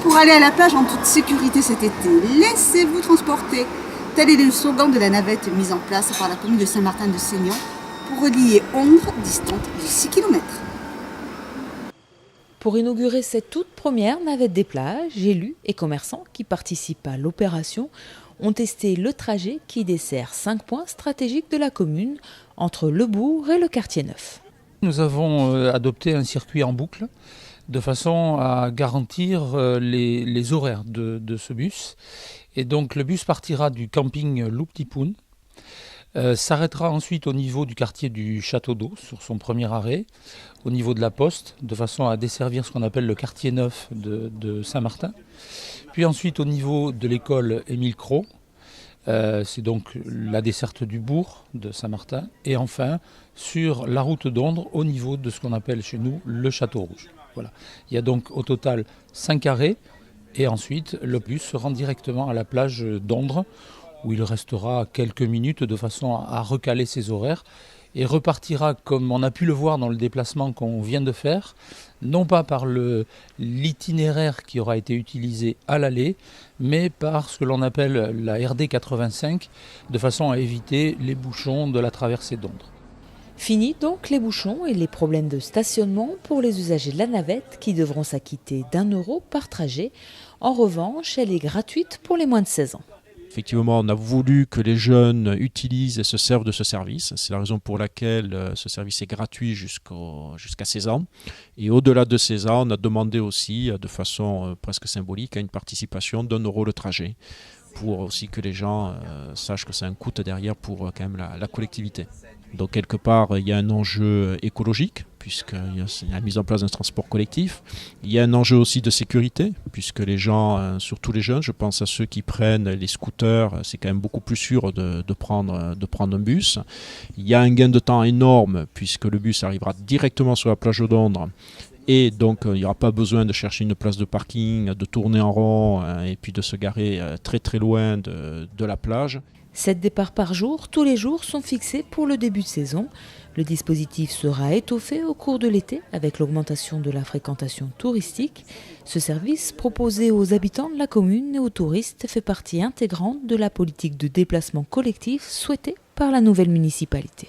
Pour aller à la plage en toute sécurité cet été, laissez-vous transporter. Tel est le slogan de la navette mise en place par la commune de Saint-Martin-de-Seignan pour relier Ondres, distante de 6 km. Pour inaugurer cette toute première navette des plages, élus et commerçants qui participent à l'opération ont testé le trajet qui dessert 5 points stratégiques de la commune entre le bourg et le quartier neuf. Nous avons adopté un circuit en boucle de façon à garantir les horaires de ce bus. Et donc le bus partira du camping Loup-Petit-Poun, s'arrêtera ensuite au niveau du quartier du Château d'Eau, sur son premier arrêt, au niveau de la Poste, de façon à desservir ce qu'on appelle le quartier neuf de Saint-Martin. Puis ensuite au niveau de l'école Émile Cros, c'est donc la desserte du bourg de Saint-Martin. Et enfin sur la route d'Ondres, au niveau de ce qu'on appelle chez nous le Château Rouge. Voilà. Il y a donc au total 5 arrêts. Et ensuite, le bus se rend directement à la plage d'Ondres, où il restera quelques minutes de façon à recaler ses horaires et repartira, comme on a pu le voir dans le déplacement qu'on vient de faire, non pas par l'itinéraire qui aura été utilisé à l'aller, mais par ce que l'on appelle la RD 85, de façon à éviter les bouchons de la traversée d'Ondres. Fini donc les bouchons et les problèmes de stationnement pour les usagers de la navette qui devront s'acquitter d'1 € par trajet. En revanche, elle est gratuite pour les moins de 16 ans. Effectivement, on a voulu que les jeunes utilisent et se servent de ce service. C'est la raison pour laquelle ce service est gratuit jusqu'à 16 ans. Et au-delà de 16 ans, on a demandé aussi, de façon presque symbolique, une participation d'1 € le trajet, pour aussi que les gens sachent que c'est un coût derrière pour quand même la collectivité. Donc quelque part, il y a un enjeu écologique, puisqu'il y a la mise en place d'un transport collectif. Il y a un enjeu aussi de sécurité, puisque les gens, surtout les jeunes, je pense à ceux qui prennent les scooters, c'est quand même beaucoup plus sûr de prendre un bus. Il y a un gain de temps énorme, puisque le bus arrivera directement sur la plage d'Ondres. Et donc, il n'y aura pas besoin de chercher une place de parking, de tourner en rond et puis de se garer très très loin de la plage. 7 départs par jour, tous les jours, sont fixés pour le début de saison. Le dispositif sera étoffé au cours de l'été avec l'augmentation de la fréquentation touristique. Ce service, proposé aux habitants de la commune et aux touristes, fait partie intégrante de la politique de déplacement collectif souhaitée par la nouvelle municipalité.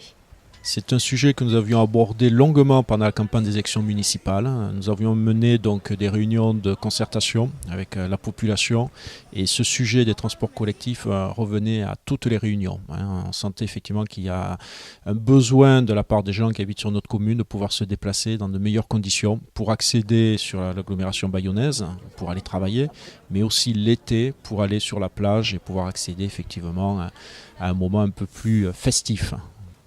C'est un sujet que nous avions abordé longuement pendant la campagne des élections municipales. Nous avions mené donc des réunions de concertation avec la population et ce sujet des transports collectifs revenait à toutes les réunions. On sentait effectivement qu'il y a un besoin de la part des gens qui habitent sur notre commune de pouvoir se déplacer dans de meilleures conditions pour accéder sur l'agglomération bayonnaise, pour aller travailler, mais aussi l'été pour aller sur la plage et pouvoir accéder effectivement à un moment un peu plus festif.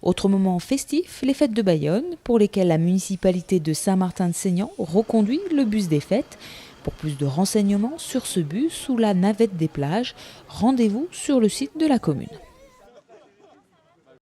Autre moment festif, les fêtes de Bayonne, pour lesquelles la municipalité de Saint-Martin-de-Seignan reconduit le bus des fêtes. Pour plus de renseignements sur ce bus ou la navette des plages, rendez-vous sur le site de la commune.